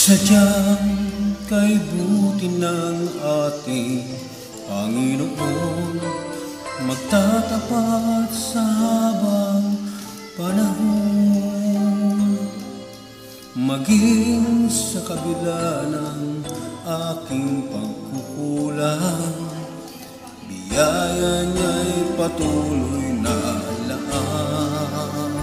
Sadyang kay buti ng ating Panginoon, magtatapat sa habang panahon. Maging sa kabila ng aking pagkukulang, biyaya niya'y patuloy na laan.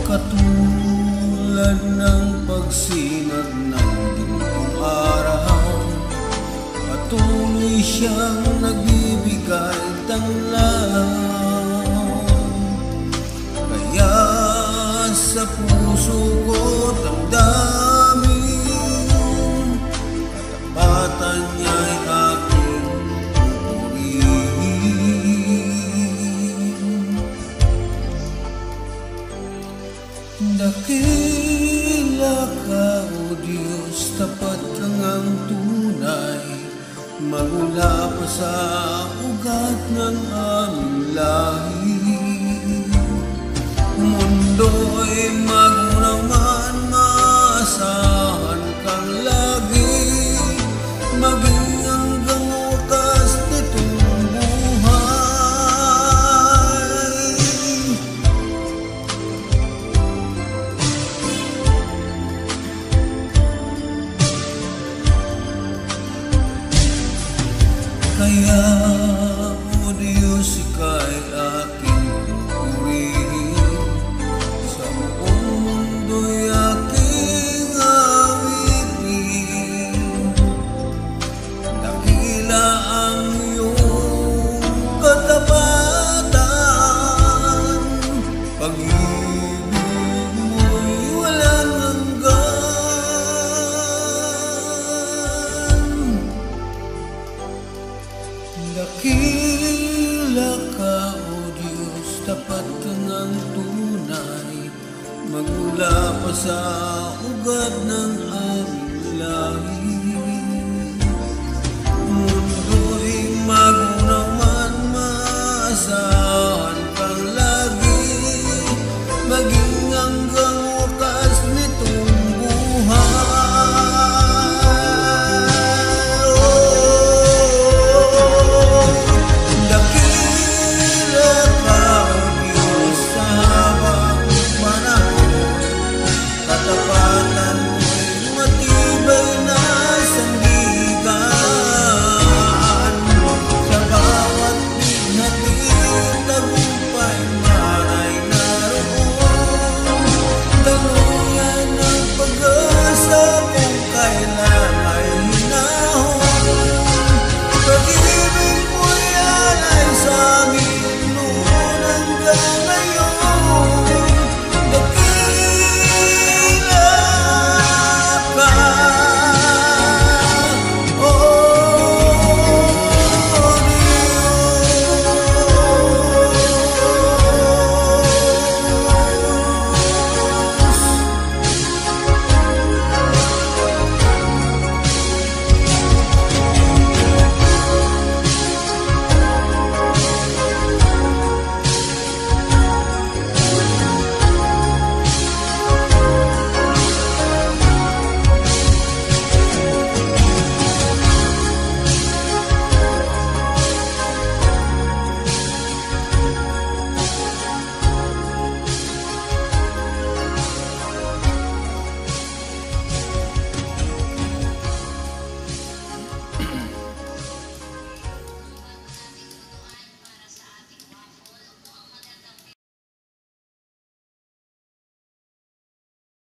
Katulad ng pagsinag ng ginong araw, patuloy siyang nagbibigay tanglaw. Kaya sa puso ko damdamin, katapatan niya'y aking pupurihin. Dakila ka, O Diyos, tapat kang ang tunay, magmula pa sa ugat ng aming lahi. Mundo'y magunaman, maasahan kang lagi, maging hanggang wakas nitong buhay. Kaya, O Diyos, ika'y aking pupurihin, sa buong mundo'y aking awitin. Dakila ang iyong katapatan, pag-ibig mo'y walang hanggan. Dakila ka, O Diyos, tapat kang ang tunay, magmula pa sa ugat ng aming lahi.